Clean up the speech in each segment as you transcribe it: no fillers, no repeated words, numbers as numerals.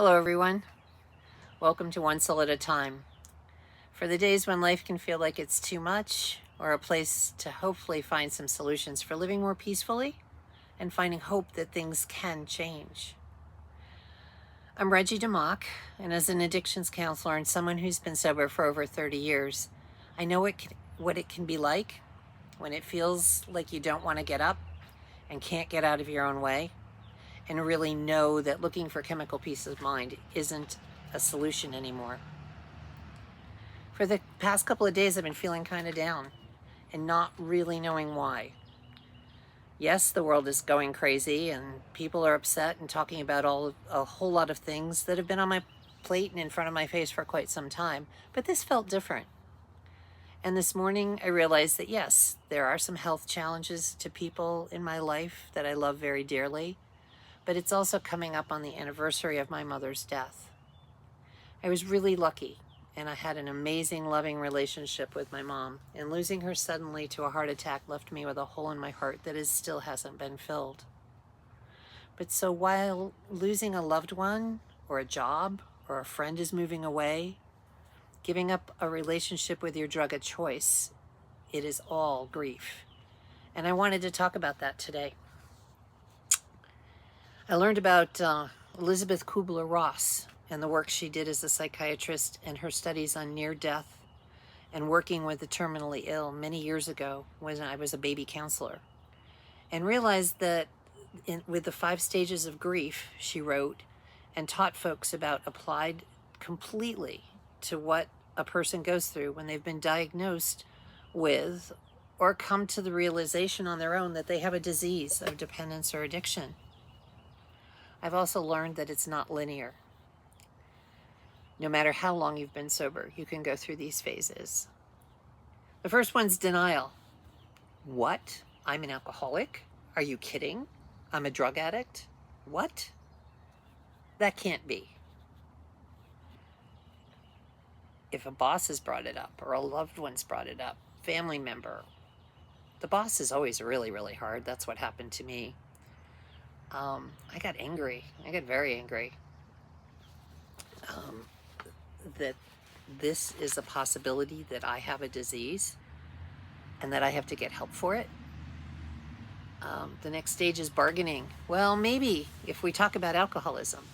Hello, everyone. Welcome to One Soul at a Time. For the days when life can feel like it's too much, or a place to hopefully find some solutions for living more peacefully and finding hope that things can change. I'm Reggie DeMock, and as an addictions counselor and someone who's been sober for over 30 years, I know what it can be like when it feels like you don't want to get up and can't get out of your own way, and really know that looking for chemical peace of mind isn't a solution anymore. For the past couple of days, I've been feeling kind of down and not really knowing why. Yes, the world is going crazy and people are upset and talking about a whole lot of things that have been on my plate and in front of my face for quite some time, but this felt different. And this morning, I realized that yes, there are some health challenges to people in my life that I love very dearly, but it's also coming up on the anniversary of my mother's death. I was really lucky, and I had an amazing, loving relationship with my mom, and losing her suddenly to a heart attack left me with a hole in my heart that still hasn't been filled. But so while losing a loved one, or a job, or a friend is moving away, giving up a relationship with your drug of choice, it is all grief. And I wanted to talk about that today. I learned about Elizabeth Kubler-Ross and the work she did as a psychiatrist and her studies on near death and working with the terminally ill many years ago when I was a baby counselor, and realized that with the 5 stages of grief she wrote and taught folks about applied completely to what a person goes through when they've been diagnosed with or come to the realization on their own that they have a disease of dependence or addiction. I've also learned that it's not linear. No matter how long you've been sober, you can go through these phases. The first one's denial. What? I'm an alcoholic? Are you kidding? I'm a drug addict? What? That can't be. If a boss has brought it up, or a loved one's brought it up, family member, the boss is always really, really hard. That's what happened to me. I got angry. I got very angry. That this is a possibility that I have a disease and that I have to get help for it. The next stage is bargaining. Well, maybe if we talk about alcoholism,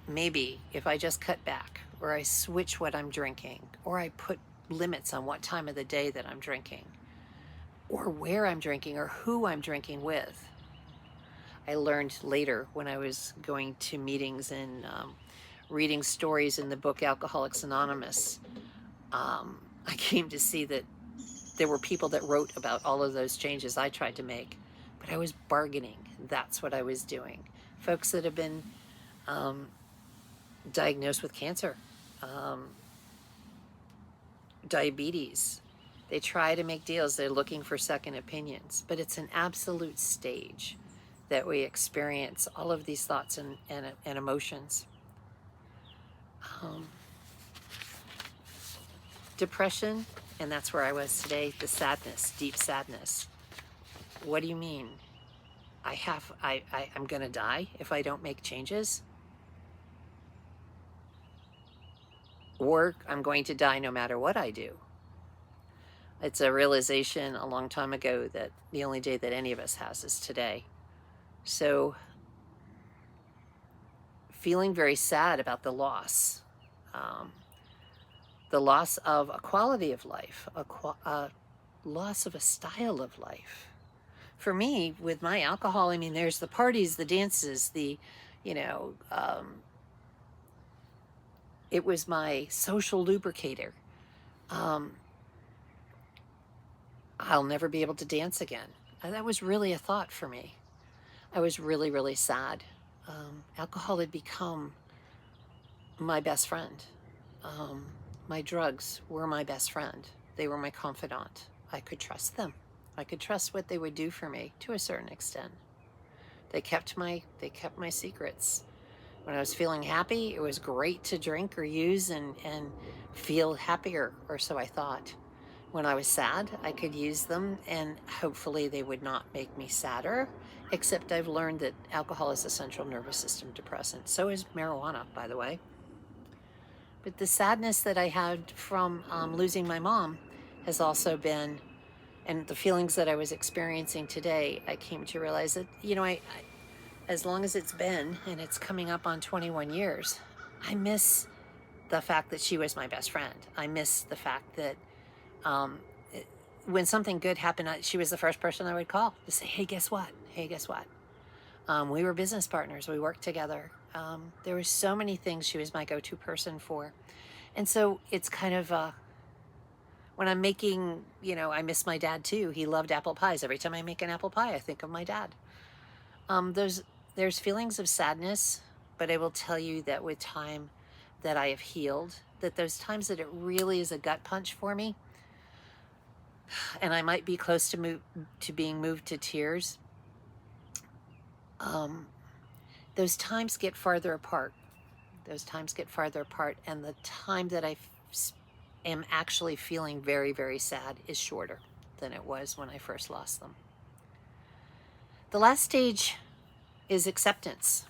maybe if I just cut back, or I switch what I'm drinking, or I put limits on what time of the day that I'm drinking, or where I'm drinking, or who I'm drinking with. I learned later when I was going to meetings and reading stories in the book Alcoholics Anonymous, I came to see that there were people that wrote about all of those changes I tried to make, but I was bargaining. That's what I was doing. Folks that have been diagnosed with cancer, diabetes, they try to make deals. They're looking for second opinions, but it's an absolute stage that we experience all of these thoughts and emotions. Depression, and that's where I was today, the sadness, deep sadness. What do you mean? I'm gonna die if I don't make changes? Or I'm going to die no matter what I do. It's a realization a long time ago that the only day that any of us has is today. So, feeling very sad about the loss of a quality of life, a loss of a style of life. For me, with my alcohol, I mean, there's the parties, the dances, it was my social lubricator. I'll never be able to dance again. That was really a thought for me. I was really, really sad. Alcohol had become my best friend. My drugs were my best friend. They were my confidant. I could trust them. I could trust what they would do for me to a certain extent. They kept my secrets. When I was feeling happy, it was great to drink or use and feel happier, or so I thought. When I was sad, I could use them, and hopefully they would not make me sadder, except I've learned that alcohol is a central nervous system depressant. So is marijuana, by the way. But the sadness that I had from losing my mom has also been, and the feelings that I was experiencing today, I came to realize that, as long as it's been, and it's coming up on 21 years, I miss the fact that she was my best friend. I miss the fact that um, when something good happened, she was the first person I would call to say, hey, guess what? Hey, guess what? We were business partners. We worked together. There were so many things she was my go-to person for. And so it's kind of, when I'm making, I miss my dad too. He loved apple pies. Every time I make an apple pie, I think of my dad. There's feelings of sadness, but I will tell you that with time that I have healed, that those times that it really is a gut punch for me, and I might be close to being moved to tears, those times get farther apart. Those times get farther apart, and the time that I am actually feeling very, very sad is shorter than it was when I first lost them. The last stage is acceptance.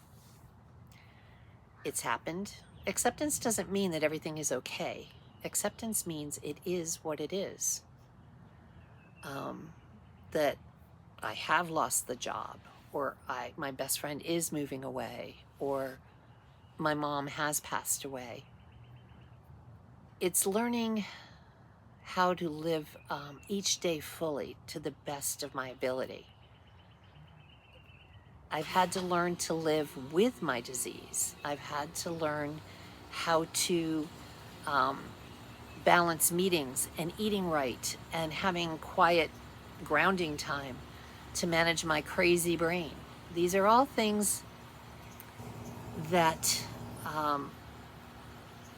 It's happened. Acceptance doesn't mean that everything is okay. Acceptance means it is what it is. That I have lost the job, or my best friend is moving away, or my mom has passed away. It's learning how to live each day fully to the best of my ability. I've had to learn to live with my disease. I've had to learn how to balance meetings and eating right and having quiet grounding time to manage my crazy brain. These are all things that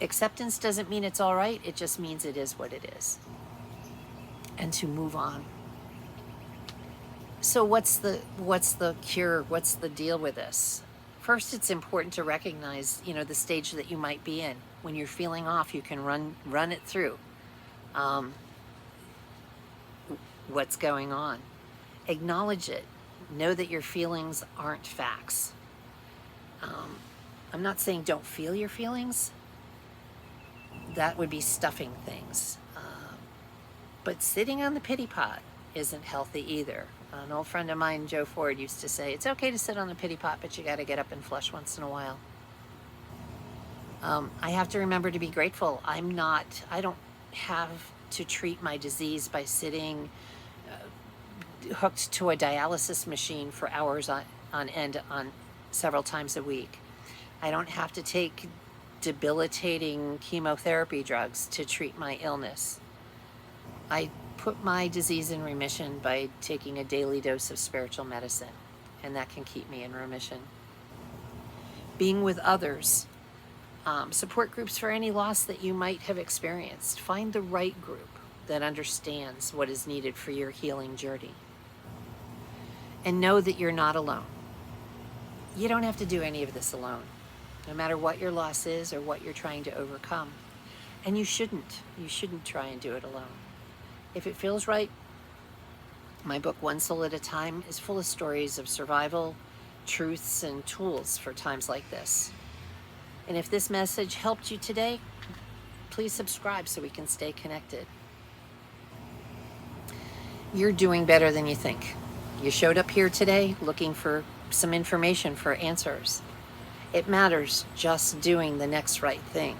acceptance doesn't mean it's all right. It just means it is what it is. And to move on. So what's the cure? What's the deal with this? First, it's important to recognize, the stage that you might be in. When you're feeling off, you can run it through. What's going on? Acknowledge it. Know that your feelings aren't facts. I'm not saying don't feel your feelings. That would be stuffing things. But sitting on the pity pot isn't healthy either. An old friend of mine, Joe Ford, used to say, it's okay to sit on the pity pot, but you got to get up and flush once in a while. I have to remember to be grateful. I don't have to treat my disease by sitting hooked to a dialysis machine for hours on end on several times a week. I don't have to take debilitating chemotherapy drugs to treat my illness. I put my disease in remission by taking a daily dose of spiritual medicine, and that can keep me in remission. Being with others, support groups for any loss that you might have experienced. Find the right group that understands what is needed for your healing journey. And know that you're not alone. You don't have to do any of this alone, no matter what your loss is or what you're trying to overcome. And you shouldn't. You shouldn't try and do it alone. If it feels right, my book, One Soul at a Time, is full of stories of survival, truths, and tools for times like this. And if this message helped you today, please subscribe so we can stay connected. You're doing better than you think. You showed up here today looking for some information for answers. It matters just doing the next right thing.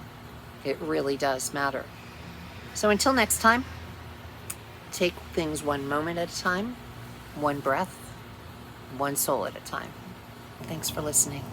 It really does matter. So until next time, take things one moment at a time, one breath, one soul at a time. Thanks for listening.